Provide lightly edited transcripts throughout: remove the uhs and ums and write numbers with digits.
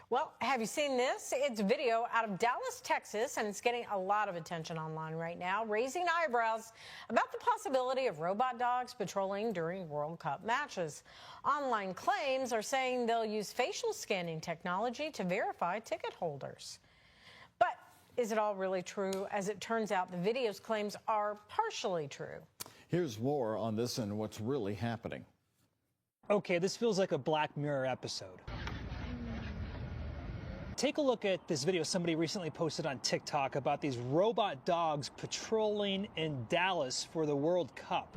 Well, have you seen this? It's video out of Dallas, Texas, and it's getting a lot of attention online right now, raising eyebrows about the possibility of robot dogs patrolling during World Cup matches. Online claims are saying they'll use facial scanning technology to verify ticket holders. But is it all really true? As it turns out, the video's claims are partially true. Here's more on this and what's really happening. Okay, this feels like a Black Mirror episode. Take a look at this video somebody recently posted on TikTok about these robot dogs patrolling in Dallas for the World Cup.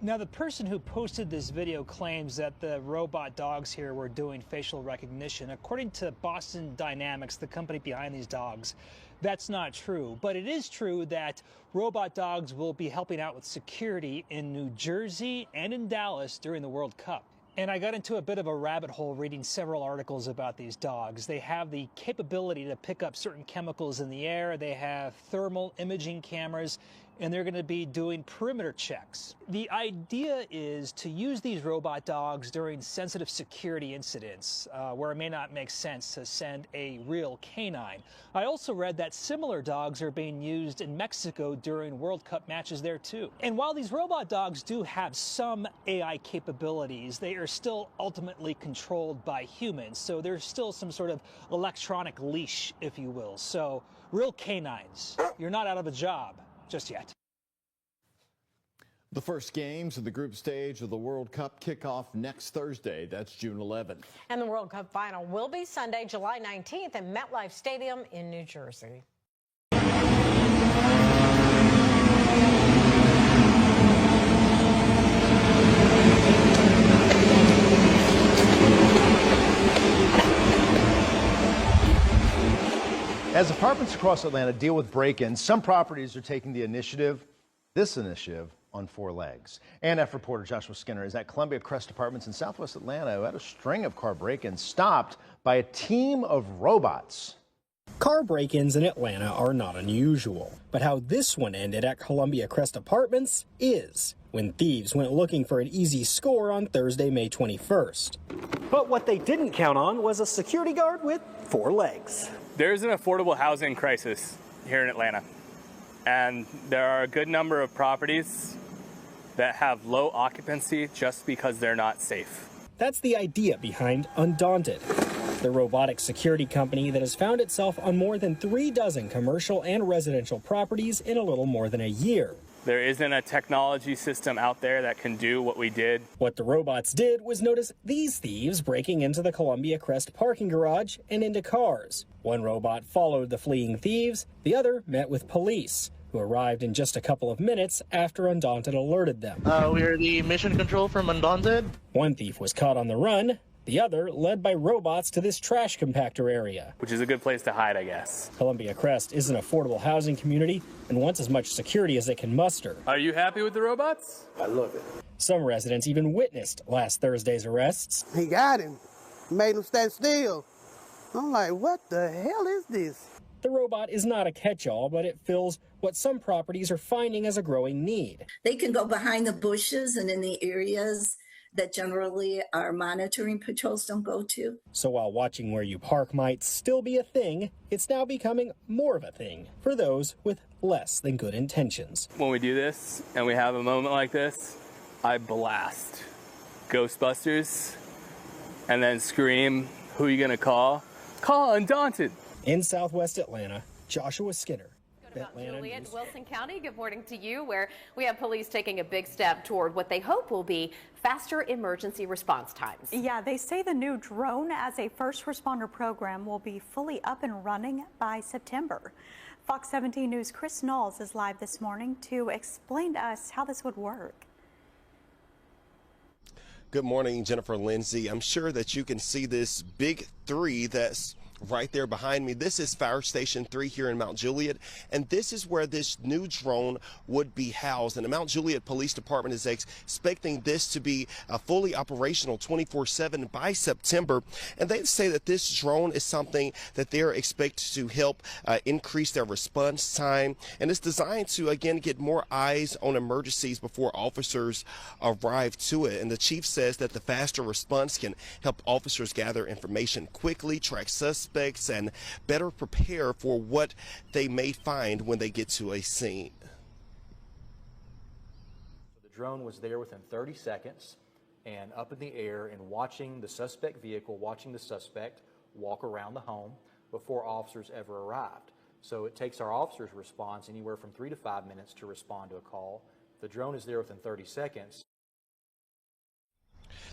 Now, the person who posted this video claims that the robot dogs here were doing facial recognition. According to Boston Dynamics, the company behind these dogs, that's not true. But it is true that robot dogs will be helping out with security in New Jersey and in Dallas during the World Cup. And I got into a bit of a rabbit hole reading several articles about these dogs. They have the capability to pick up certain chemicals in the air. They have thermal imaging cameras, and they're going to be doing perimeter checks. The idea is to use these robot dogs during sensitive security incidents where it may not make sense to send a real canine. I also read that similar dogs are being used in Mexico during World Cup matches there too. And while these robot dogs do have some AI capabilities, they are still ultimately controlled by humans. So there's still some sort of electronic leash, if you will. So real canines, you're not out of a job just yet. The first games of the group stage of the World Cup kick off next Thursday. That's June 11th. And the World Cup final will be Sunday, July 19th at MetLife Stadium in New Jersey. As apartments across Atlanta deal with break-ins, some properties are taking this initiative, on four legs. ANF reporter Joshua Skinner is at Columbia Crest Apartments in Southwest Atlanta, who had a string of car break-ins stopped by a team of robots. Car break-ins in Atlanta are not unusual, but how this one ended at Columbia Crest Apartments is, when thieves went looking for an easy score on Thursday, May 21st. But what they didn't count on was a security guard with four legs. There's an affordable housing crisis here in Atlanta, and there are a good number of properties that have low occupancy just because they're not safe. That's the idea behind Undaunted, the robotic security company that has found itself on more than 36 commercial and residential properties in a little more than a year. There isn't a technology system out there that can do what we did. What the robots did was notice these thieves breaking into the Columbia Crest parking garage and into cars. One robot followed the fleeing thieves, the other met with police, who arrived in just a couple of minutes after Undaunted alerted them. We're the mission control from Undaunted. One thief was caught on the run, the other led by robots to this trash compactor area. Which is a good place to hide, I guess. Columbia Crest is an affordable housing community and wants as much security as it can muster. Are you happy with the robots? I love it. Some residents even witnessed last Thursday's arrests. He got him, made him stand still. I'm like, what the hell is this? The robot is not a catch-all, but it fills what some properties are finding as a growing need. They can go behind the bushes and in the areas that generally our monitoring patrols don't go to. So while watching where you park might still be a thing, it's now becoming more of a thing for those with less than good intentions. When we do this and we have a moment like this, I blast Ghostbusters and then scream, who are you gonna call? Call Undaunted. In Southwest Atlanta, Joshua Skinner. Juliet, Wilson County, good morning to you, where we have police taking a big step toward what they hope will be faster emergency response times. Yeah, they say the new drone as a first responder program will be fully up and running by September. Fox 17 News' Chris Knowles is live this morning to explain to us how this would work. Good morning, Jennifer Lindsay. I'm sure that you can see this big three that's Right there behind me, this is Fire Station 3 here in Mount Juliet, and this is where this new drone would be housed. And the Mount Juliet Police Department is expecting this to be fully operational 24/7 by September. And they say that this drone is something that they're expected to help increase their response time. And it's designed to, again, get more eyes on emergencies before officers arrive to it. And the chief says that the faster response can help officers gather information quickly, track suspects, and better prepare for what they may find when they get to a scene. The drone was there within 30 seconds and up in the air and watching the suspect vehicle, watching the suspect walk around the home before officers ever arrived. So it takes our officers' response anywhere from 3 to 5 minutes to respond to a call. The drone is there within 30 seconds.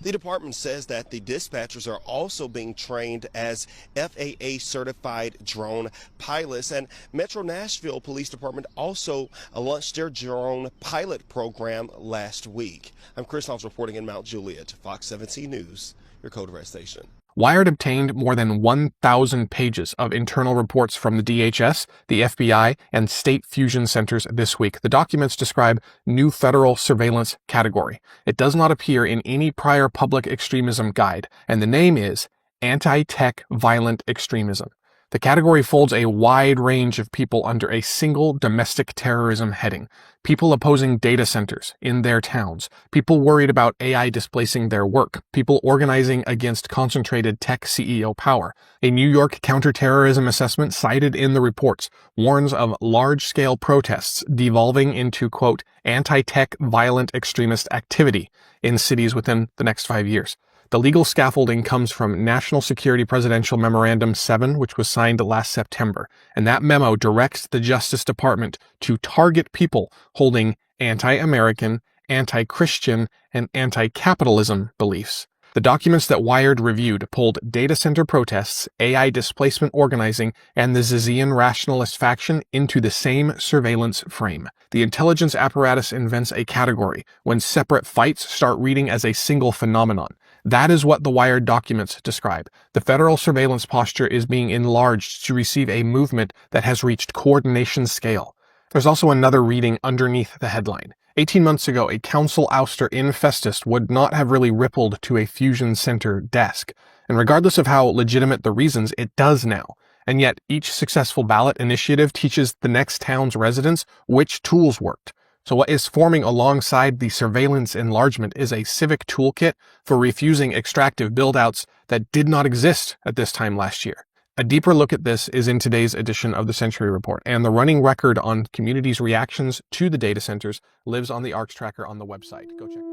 The department says that the dispatchers are also being trained as FAA certified drone pilots, and Metro Nashville Police Department also launched their drone pilot program last week. I'm Chris Knowles reporting in Mount Juliet, Fox 17 News, your Code Red station. Wired obtained more than 1,000 pages of internal reports from the DHS, the FBI, and state fusion centers this week. The documents describe new federal surveillance category. It does not appear in any prior public extremism guide, and the name is Anti-Tech Violent Extremism. The category folds a wide range of people under a single domestic terrorism heading. People opposing data centers in their towns, people worried about AI displacing their work, people organizing against concentrated tech CEO power. A New York counterterrorism assessment cited in the reports warns of large-scale protests devolving into, quote, anti-tech violent extremist activity in cities within the next 5 years. The legal scaffolding comes from National Security Presidential Memorandum 7, which was signed last September, and that memo directs the Justice Department to target people holding anti-American, anti-Christian, and anti-capitalism beliefs. The documents that Wired reviewed pulled data center protests, AI displacement organizing, and the Zizian rationalist faction into the same surveillance frame. The intelligence apparatus invents a category when separate fights start reading as a single phenomenon. That is what the Wired documents describe. The federal surveillance posture is being enlarged to receive a movement that has reached coordination scale. There's also another reading underneath the headline. 18 months ago, a council ouster in Festus would not have really rippled to a fusion center desk. And regardless of how legitimate the reasons, it does now. And yet, each successful ballot initiative teaches the next town's residents which tools worked. So what is forming alongside the surveillance enlargement is a civic toolkit for refusing extractive build-outs that did not exist at this time last year. A deeper look at this is in today's edition of the Century Report, and the running record on communities' reactions to the data centers lives on the ARCS tracker on the website. Go check.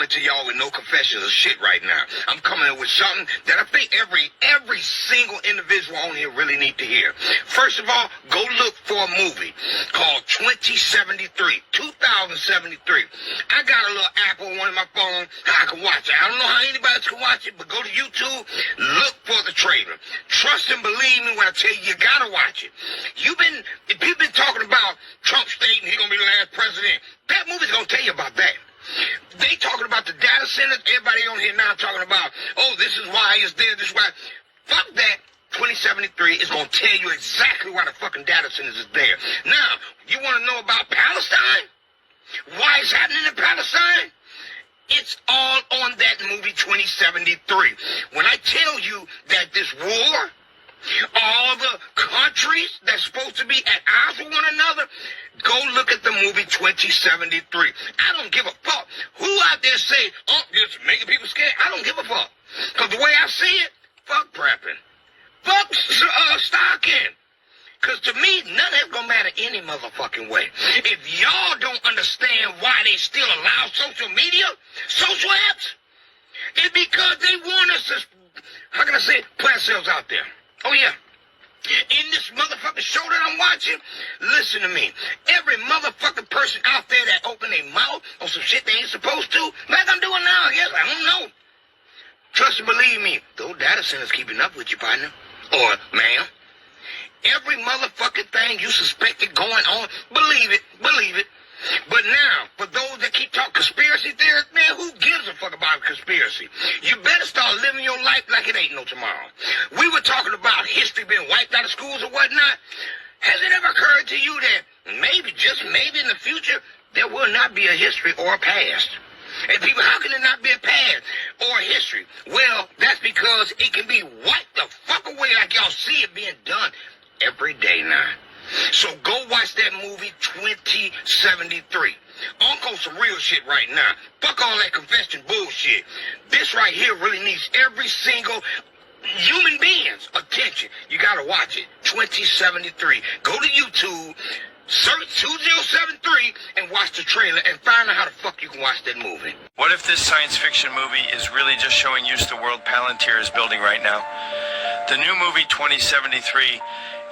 coming to y'all with no confessions of shit right now. I'm coming in with something that I think every single individual on here really need to hear. First of all, go look for a movie called 2073. I got a little app on one of my phone. I can watch it. I don't know how anybody else can watch it, but go to YouTube, look for the trailer. Trust and believe me when I tell you, you gotta watch it. If you've been talking about Trump stating he's gonna be the last president, that movie's gonna tell you about that. They talking about the data centers. Everybody on here now talking about, oh, this is why it's there, this is why. Fuck that. 2073 is going to tell you exactly why the fucking data centers is there. Now, you want to know about Palestine? Why it's happening in Palestine? It's all on that movie 2073. When I tell you that this war, all the countries that's supposed to be at odds with one another, go look at the movie 2073. I don't give a fuck who out there say, oh, it's making people scared. I don't give a fuck. Because the way I see it, fuck prepping. Fuck stalking. Because to me, none of that's going to matter any motherfucking way. If y'all don't understand why they still allow social media, social apps, it's because they want us to, how can I say, put ourselves out there. Oh, yeah. In this motherfucking show that I'm watching, listen to me. Every motherfucking person out there that open their mouth on some shit they ain't supposed to, like I'm doing now, I guess, I don't know. Trust and believe me, those data centers keeping up with you, partner. Or, ma'am. Every motherfucking thing you suspected going on, believe it. But now, for those that keep talking conspiracy theories, man, who gives a fuck about conspiracy? You better start living your life like it ain't no tomorrow. We were talking about history being wiped out of schools or whatnot. Has it ever occurred to you that maybe, just maybe in the future, there will not be a history or a past? And people, how can it not be a past or a history? Well, that's because it can be wiped the fuck away like y'all see it being done every day now. So go watch that movie 2073. On some real shit right now. Fuck all that confession bullshit. This right here really needs every single human being's attention. You gotta watch it. 2073. Go to YouTube, search 2073 and watch the trailer and find out how the fuck you can watch that movie. What if this science fiction movie is really just showing you the world Palantir is building right now? The new movie 2073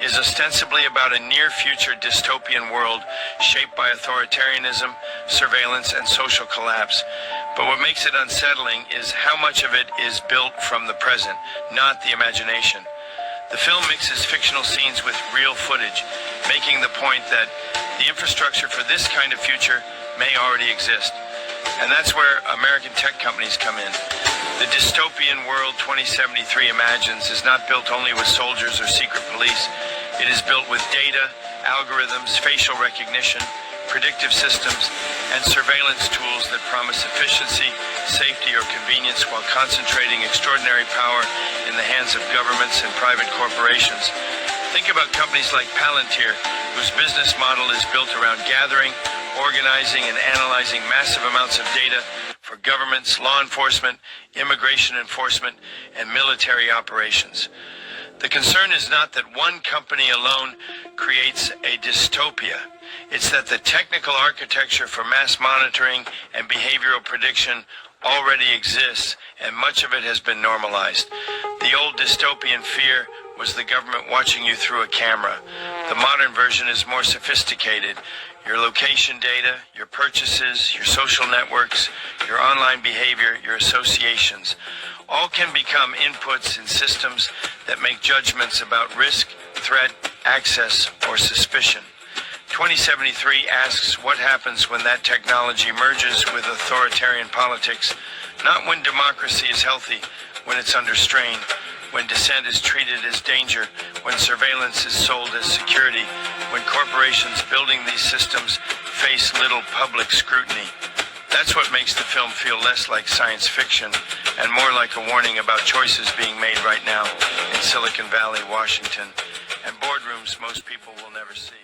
is ostensibly about a near-future dystopian world shaped by authoritarianism, surveillance, and social collapse. But what makes it unsettling is how much of it is built from the present, not the imagination. The film mixes fictional scenes with real footage, making the point that the infrastructure for this kind of future may already exist. And that's where American tech companies come in. The dystopian world 2073 imagines is not built only with soldiers or secret police. It is built with data, algorithms, facial recognition, predictive systems, and surveillance tools that promise efficiency, safety, or convenience while concentrating extraordinary power in the hands of governments and private corporations. Think about companies like Palantir, whose business model is built around gathering, organizing, and analyzing massive amounts of data for governments, law enforcement, immigration enforcement, and military operations. The concern is not that one company alone creates a dystopia. It's that the technical architecture for mass monitoring and behavioral prediction already exists, and much of it has been normalized. The old dystopian fear was the government watching you through a camera. The modern version is more sophisticated. Your location data, your purchases, your social networks, your online behavior, your associations, all can become inputs in systems that make judgments about risk, threat, access, or suspicion. 2073 asks what happens when that technology merges with authoritarian politics, not when democracy is healthy, when it's under strain, when dissent is treated as danger, when surveillance is sold as security, when corporations building these systems face little public scrutiny. That's what makes the film feel less like science fiction and more like a warning about choices being made right now in Silicon Valley, Washington, and boardrooms most people will never see.